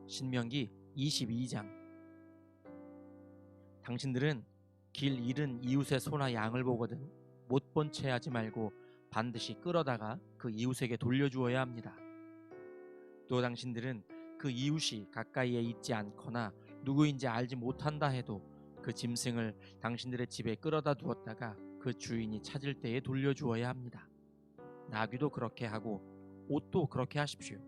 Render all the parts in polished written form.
신명기 22장. 당신들은 길 잃은 이웃의 소나 양을 보거든 못 본 채 하지 말고 반드시 끌어다가 그 이웃에게 돌려주어야 합니다. 또 당신들은 그 이웃이 가까이에 있지 않거나 누구인지 알지 못한다 해도 그 짐승을 당신들의 집에 끌어다 두었다가 그 주인이 찾을 때에 돌려주어야 합니다. 나귀도 그렇게 하고 옷도 그렇게 하십시오.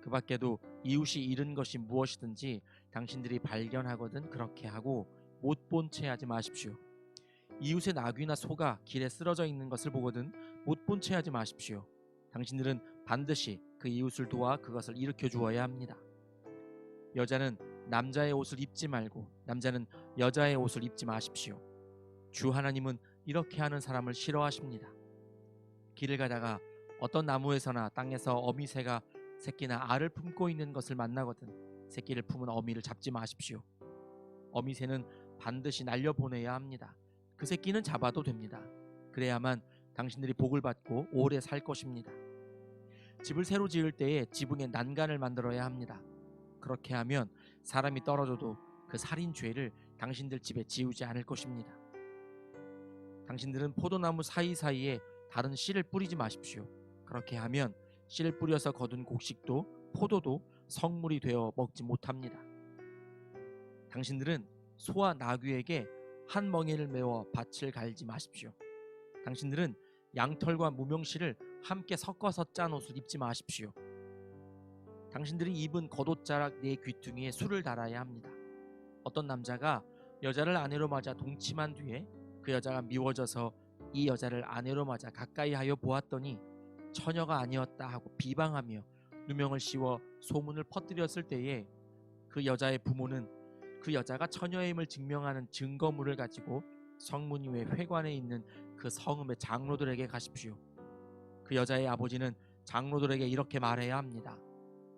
그 밖에도 이웃이 잃은 것이 무엇이든지 당신들이 발견하거든 그렇게 하고 못 본 채 하지 마십시오. 이웃의 나귀나 소가 길에 쓰러져 있는 것을 보거든 못 본 채 하지 마십시오. 당신들은 반드시 그 이웃을 도와 그것을 일으켜 주어야 합니다. 여자는 남자의 옷을 입지 말고 남자는 여자의 옷을 입지 마십시오. 주 하나님은 이렇게 하는 사람을 싫어하십니다. 길을 가다가 어떤 나무에서나 땅에서 어미새가 새끼나 알을 품고 있는 것을 만나거든 새끼를 품은 어미를 잡지 마십시오. 어미새는 반드시 날려보내야 합니다. 그 새끼는 잡아도 됩니다. 그래야만 당신들이 복을 받고 오래 살 것입니다. 집을 새로 지을 때에 지붕에 난간을 만들어야 합니다. 그렇게 하면 사람이 떨어져도 그 살인 죄를 당신들 집에 지우지 않을 것입니다. 당신들은 포도나무 사이사이에 다른 씨를 뿌리지 마십시오. 그렇게 하면 씨를 뿌려서 거둔 곡식도 포도도 성물이 되어 먹지 못합니다. 당신들은 소와 나귀에게 한 멍에를 메워 밭을 갈지 마십시오. 당신들은 양털과 무명실을 함께 섞어서 짠 옷을 입지 마십시오. 당신들이 입은 겉옷자락 네 귀퉁이에 술을 달아야 합니다. 어떤 남자가 여자를 아내로 맞아 동침한 뒤에 그 여자가 미워져서 이 여자를 아내로 맞아 가까이 하여 보았더니 처녀가 아니었다 하고 비방하며 누명을 씌워 소문을 퍼뜨렸을 때에 그 여자의 부모는 그 여자가 처녀임을 증명하는 증거물을 가지고 성문 외 회관에 있는 그 성읍의 장로들에게 가십시오. 그 여자의 아버지는 장로들에게 이렇게 말해야 합니다.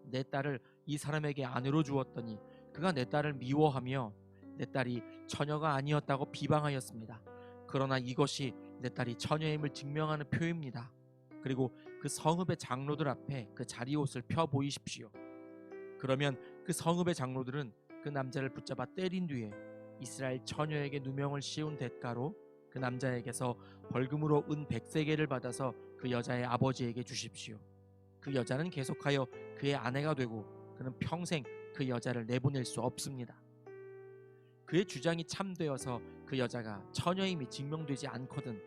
내 딸을 이 사람에게 아내로 주었더니 그가 내 딸을 미워하며 내 딸이 처녀가 아니었다고 비방하였습니다. 그러나 이것이 내 딸이 처녀임을 증명하는 표입니다. 그리고 그 성읍의 장로들 앞에 그 자리옷을 펴 보이십시오. 그러면 그 성읍의 장로들은 그 남자를 붙잡아 때린 뒤에 이스라엘 처녀에게 누명을 씌운 대가로 그 남자에게서 벌금으로 은 100세겔을 받아서 그 여자의 아버지에게 주십시오. 그 여자는 계속하여 그의 아내가 되고 그는 평생 그 여자를 내보낼 수 없습니다. 그의 주장이 참되어서 그 여자가 처녀임이 증명되지 않거든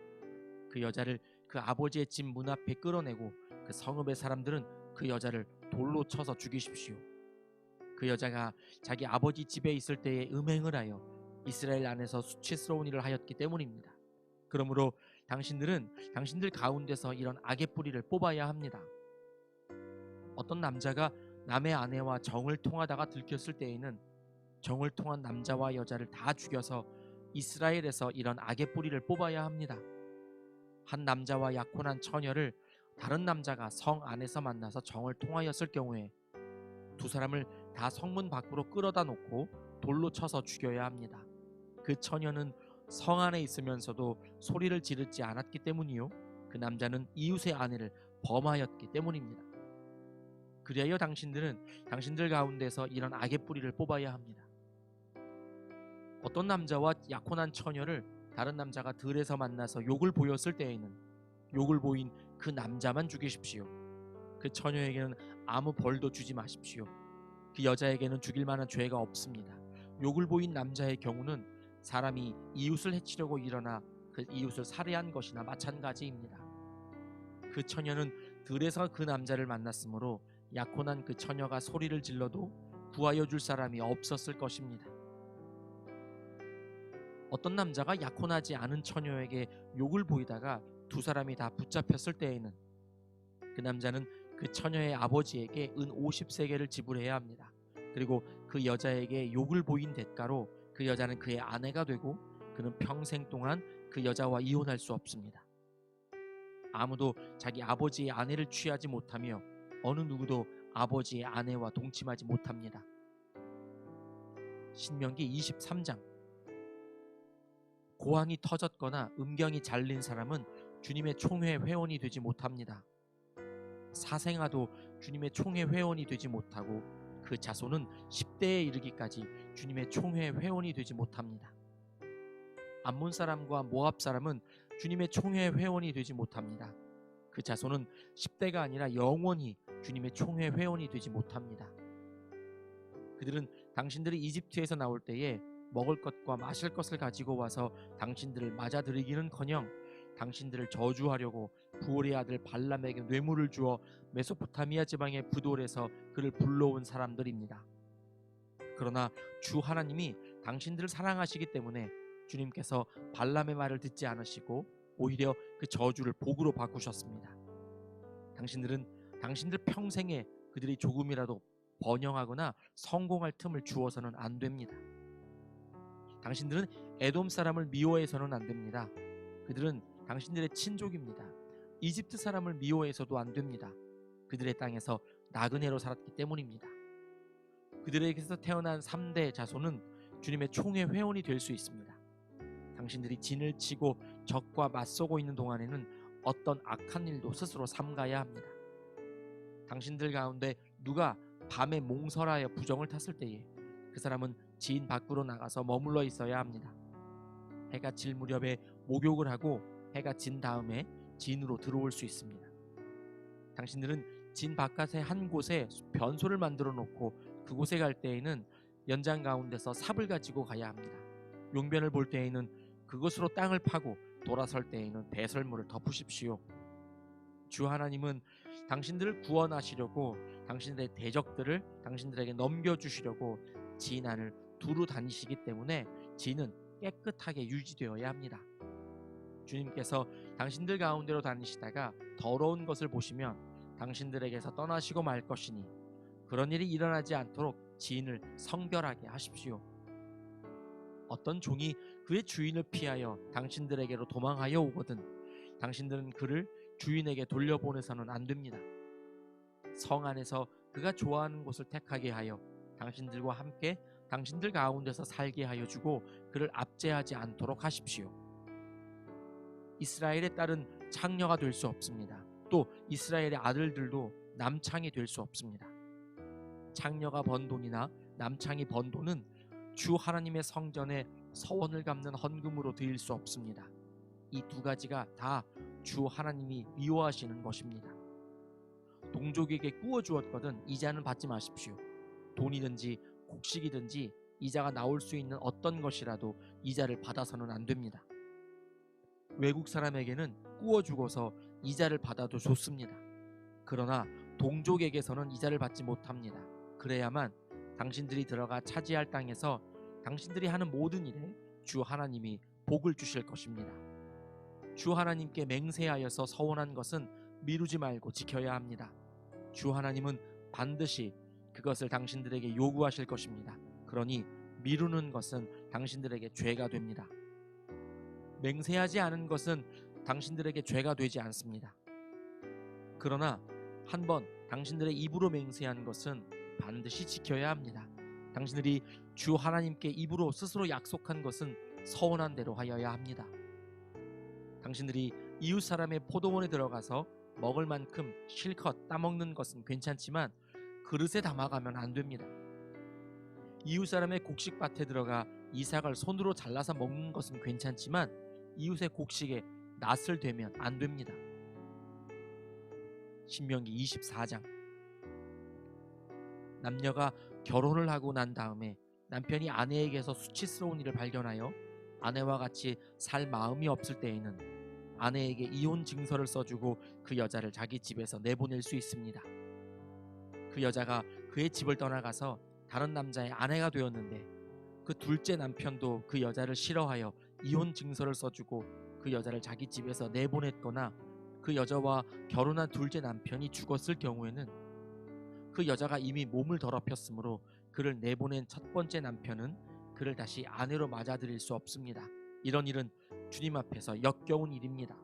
그 여자를 그 아버지의 집 문 앞에 끌어내고 그 성읍의 사람들은 그 여자를 돌로 쳐서 죽이십시오. 그 여자가 자기 아버지 집에 있을 때에 음행을 하여 이스라엘 안에서 수치스러운 일을 하였기 때문입니다. 그러므로 당신들은 당신들 가운데서 이런 악의 뿌리를 뽑아야 합니다. 어떤 남자가 남의 아내와 정을 통하다가 들켰을 때에는 정을 통한 남자와 여자를 다 죽여서 이스라엘에서 이런 악의 뿌리를 뽑아야 합니다. 한 남자와 약혼한 처녀를 다른 남자가 성 안에서 만나서 정을 통하였을 경우에 두 사람을 다 성문 밖으로 끌어다 놓고 돌로 쳐서 죽여야 합니다. 그 처녀는 성 안에 있으면서도 소리를 지르지 않았기 때문이요 그 남자는 이웃의 아내를 범하였기 때문입니다. 그리하여 당신들은 당신들 가운데서 이런 악의 뿌리를 뽑아야 합니다. 어떤 남자와 약혼한 처녀를 다른 남자가 들에서 만나서 욕을 보였을 때에는 욕을 보인 그 남자만 죽이십시오. 그 처녀에게는 아무 벌도 주지 마십시오. 그 여자에게는 죽일 만한 죄가 없습니다. 욕을 보인 남자의 경우는 사람이 이웃을 해치려고 일어나 그 이웃을 살해한 것이나 마찬가지입니다. 그 처녀는 들에서 그 남자를 만났으므로 약혼한 그 처녀가 소리를 질러도 구하여 줄 사람이 없었을 것입니다. 어떤 남자가 약혼하지 않은 처녀에게 욕을 보이다가 두 사람이 다 붙잡혔을 때에는 그 남자는 그 처녀의 아버지에게 은 50세겔을 지불해야 합니다. 그리고 그 여자에게 욕을 보인 대가로 그 여자는 그의 아내가 되고 그는 평생 동안 그 여자와 이혼할 수 없습니다. 아무도 자기 아버지의 아내를 취하지 못하며 어느 누구도 아버지의 아내와 동침하지 못합니다. 신명기 23장. 고항이 터졌거나 음경이 잘린 사람은 주님의 총회 회원이 되지 못합니다. 사생아도 주님의 총회 회원이 되지 못하고 그 그 자손은 10대에 이르기까지 주님의 총회 회원이 되지 못합니다. 암몬 사람과 모압 사람은 주님의 총회 회원이 되지 못합니다. 그 자손은 10대가 아니라 영원히 주님의 총회 회원이 되지 못합니다. 그들은 당신들이 이집트에서 나올 때에 먹을 것과 마실 것을 가지고 와서 당신들을 맞아들이기는커녕 당신들을 저주하려고 부올의 아들 발람에게 뇌물을 주어 메소포타미아 지방의 부돌에서 그를 불러온 사람들입니다. 그러나 주 하나님이 당신들을 사랑하시기 때문에 주님께서 발람의 말을 듣지 않으시고 오히려 그 저주를 복으로 바꾸셨습니다. 당신들은 당신들 평생에 그들이 조금이라도 번영하거나 성공할 틈을 주어서는 안 됩니다. 당신들은 에돔 사람을 미워해서는 안 됩니다. 그들은 당신들의 친족입니다. 이집트 사람을 미워해서도 안 됩니다. 그들의 땅에서 나그네로 살았기 때문입니다. 그들에게서 태어난 3대 자손은 주님의 총회 회원이 될 수 있습니다. 당신들이 진을 치고 적과 맞서고 있는 동안에는 어떤 악한 일도 스스로 삼가야 합니다. 당신들 가운데 누가 밤에 몽설하여 부정을 탔을 때에 그 사람은 진 밖으로 나가서 머물러 있어야 합니다. 해가 질 무렵에 목욕을 하고 해가 진 다음에 진으로 들어올 수 있습니다. 당신들은 진 바깥에 한 곳에 변소를 만들어 놓고 그곳에 갈 때에는 연장 가운데서 삽을 가지고 가야 합니다. 용변을 볼 때에는 그것으로 땅을 파고 돌아설 때에는 배설물을 덮으십시오. 주 하나님은 당신들을 구원하시려고 당신들의 대적들을 당신들에게 넘겨주시려고 진 안을 두루 다니시기 때문에 진은 깨끗하게 유지되어야 합니다. 주님께서 당신들 가운데로 다니시다가 더러운 것을 보시면 당신들에게서 떠나시고 말 것이니 그런 일이 일어나지 않도록 진을 성결하게 하십시오. 어떤 종이 그의 주인을 피하여 당신들에게로 도망하여 오거든 당신들은 그를 주인에게 돌려보내서는 안 됩니다. 성 안에서 그가 좋아하는 곳을 택하게 하여 당신들과 함께 당신들 가운데서 살게 하여 주고 그를 압제하지 않도록 하십시오. 이스라엘의 딸은 창녀가 될 수 없습니다. 또 이스라엘의 아들들도 남창이 될 수 없습니다. 창녀가 번 돈이나 남창이 번 돈은 주 하나님의 성전에 서원을 갚는 헌금으로 드릴 수 없습니다. 이 두 가지가 다 주 하나님이 미워하시는 것입니다. 동족에게 꾸어 주었거든 이자는 받지 마십시오. 돈이든지 곡식이든지 이자가 나올 수 있는 어떤 것이라도 이자를 받아서는 안 됩니다. 외국 사람에게는 꾸어 주고서 이자를 받아도 좋습니다. 그러나 동족에게서는 이자를 받지 못합니다. 그래야만 당신들이 들어가 차지할 땅에서 당신들이 하는 모든 일에 주 하나님이 복을 주실 것입니다. 주 하나님께 맹세하여서 서원한 것은 미루지 말고 지켜야 합니다. 주 하나님은 반드시 그것을 당신들에게 요구하실 것입니다. 그러니 미루는 것은 당신들에게 죄가 됩니다. 맹세하지 않은 것은 당신들에게 죄가 되지 않습니다. 그러나 한번 당신들의 입으로 맹세한 것은 반드시 지켜야 합니다. 당신들이 주 하나님께 입으로 스스로 약속한 것은 서원한 대로 하여야 합니다. 당신들이 이웃 사람의 포도원에 들어가서 먹을 만큼 실컷 따먹는 것은 괜찮지만 그릇에 담아가면 안 됩니다. 이웃 사람의 곡식밭에 들어가 이삭을 손으로 잘라서 먹는 것은 괜찮지만 이웃의 곡식에 낫을 대면 안 됩니다. 신명기 24장. 남녀가 결혼을 하고 난 다음에 남편이 아내에게서 수치스러운 일을 발견하여 아내와 같이 살 마음이 없을 때에는 아내에게 이혼 증서를 써주고 그 여자를 자기 집에서 내보낼 수 있습니다. 그 여자가 그의 집을 떠나가서 다른 남자의 아내가 되었는데 그 둘째 남편도 그 여자를 싫어하여 이혼 증서를 써주고 그 여자를 자기 집에서 내보냈거나 그 여자와 결혼한 둘째 남편이 죽었을 경우에는 그 여자가 이미 몸을 더럽혔으므로 그를 내보낸 첫 번째 남편은 그를 다시 아내로 맞아들일 수 없습니다. 이런 일은 주님 앞에서 역겨운 일입니다.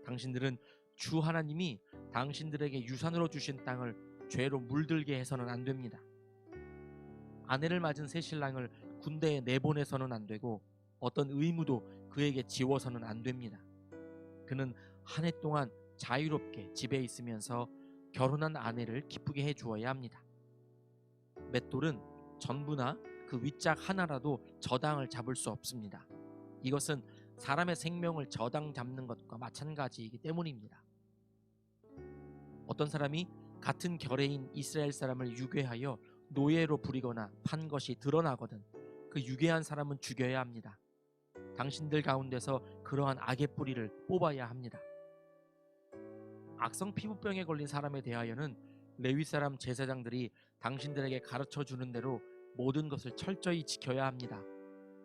당신들은 주 하나님이 당신들에게 유산으로 주신 땅을 죄로 물들게 해서는 안 됩니다. 아내를 맞은 새 신랑을 군대에 내보내서는 안 되고 어떤 의무도 그에게 지워서는 안 됩니다. 그는 한 해 동안 자유롭게 집에 있으면서 결혼한 아내를 기쁘게 해주어야 합니다. 맷돌은 전부나 그 윗짝 하나라도 저당을 잡을 수 없습니다. 이것은 사람의 생명을 저당 잡는 것과 마찬가지이기 때문입니다. 어떤 사람이 같은 결의인 이스라엘 사람을 유괴하여 노예로 부리거나 판 것이 드러나거든 그 유괴한 사람은 죽여야 합니다. 당신들 가운데서 그러한 악의 뿌리를 뽑아야 합니다. 악성 피부병에 걸린 사람에 대하여는 레위 사람 제사장들이 당신들에게 가르쳐 주는 대로 모든 것을 철저히 지켜야 합니다.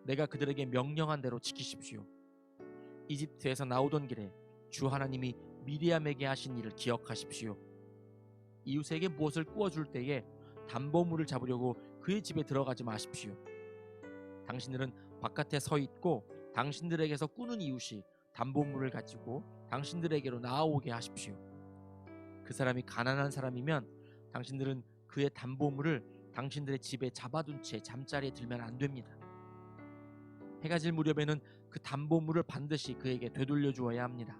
내가 그들에게 명령한 대로 지키십시오. 이집트에서 나오던 길에 주 하나님이 미리암에게 하신 일을 기억하십시오. 이웃에게 무엇을 구워줄 때에 담보물을 잡으려고 그의 집에 들어가지 마십시오. 당신들은 바깥에 서 있고 당신들에게서 꾸는 이웃이 담보물을 가지고 당신들에게로 나아오게 하십시오. 그 사람이 가난한 사람이면 당신들은 그의 담보물을 당신들의 집에 잡아둔 채 잠자리에 들면 안 됩니다. 해가 질 무렵에는 그 담보물을 반드시 그에게 되돌려 주어야 합니다.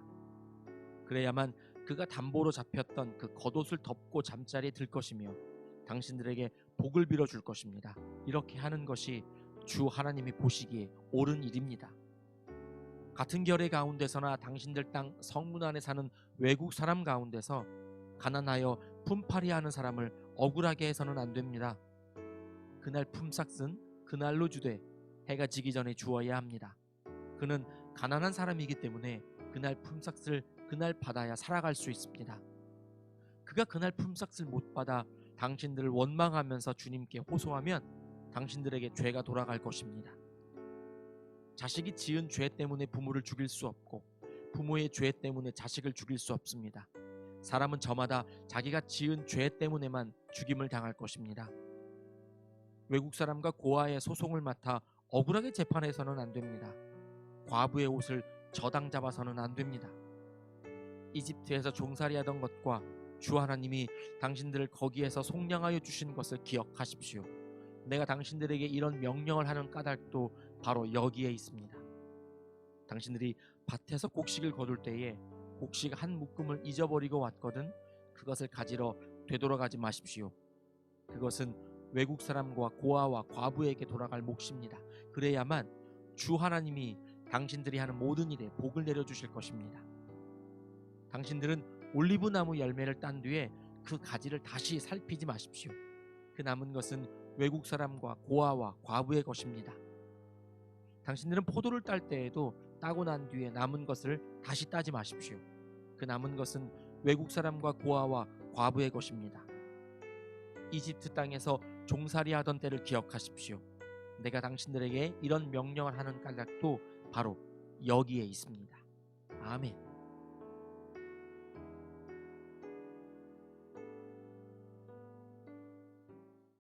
그래야만 그가 담보로 잡혔던 그 겉옷을 덮고 잠자리에 들 것이며 당신들에게 복을 빌어줄 것입니다. 이렇게 하는 것이 주 하나님이 보시기에 옳은 일입니다. 같은 결의 가운데서나 당신들 땅 성문 안에 사는 외국 사람 가운데서 가난하여 품팔이하는 사람을 억울하게 해서는 안 됩니다. 그날 품삯은 그날로 주되 해가 지기 전에 주어야 합니다. 그는 가난한 사람이기 때문에 그날 품삯을 그날 받아야 살아갈 수 있습니다. 그가 그날 품삯을 못 받아 당신들을 원망하면서 주님께 호소하면 당신들에게 죄가 돌아갈 것입니다. 자식이 지은 죄 때문에 부모를 죽일 수 없고 부모의 죄 때문에 자식을 죽일 수 없습니다. 사람은 저마다 자기가 지은 죄 때문에만 죽임을 당할 것입니다. 외국 사람과 고아의 소송을 맡아 억울하게 재판해서는 안 됩니다. 과부의 옷을 저당 잡아서는 안 됩니다. 이집트에서 종살이하던 것과 주 하나님이 당신들을 거기에서 속량하여 주신 것을 기억하십시오. 내가 당신들에게 이런 명령을 하는 까닭도 바로 여기에 있습니다. 당신들이 밭에서 곡식을 거둘 때에 곡식 한 묶음을 잊어버리고 왔거든 그것을 가지러 되돌아가지 마십시오. 그것은 외국 사람과 고아와 과부에게 돌아갈 몫입니다. 그래야만 주 하나님이 당신들이 하는 모든 일에 복을 내려주실 것입니다. 당신들은 올리브나무 열매를 딴 뒤에 그 가지를 다시 살피지 마십시오. 그 남은 것은 외국 사람과 고아와 과부의 것입니다. 당신들은 포도를 딸 때에도 따고 난 뒤에 남은 것을 다시 따지 마십시오. 그 남은 것은 외국 사람과 고아와 과부의 것입니다. 이집트 땅에서 종살이하던 때를 기억하십시오. 내가 당신들에게 이런 명령을 하는 까닭도 바로 여기에 있습니다. 아멘.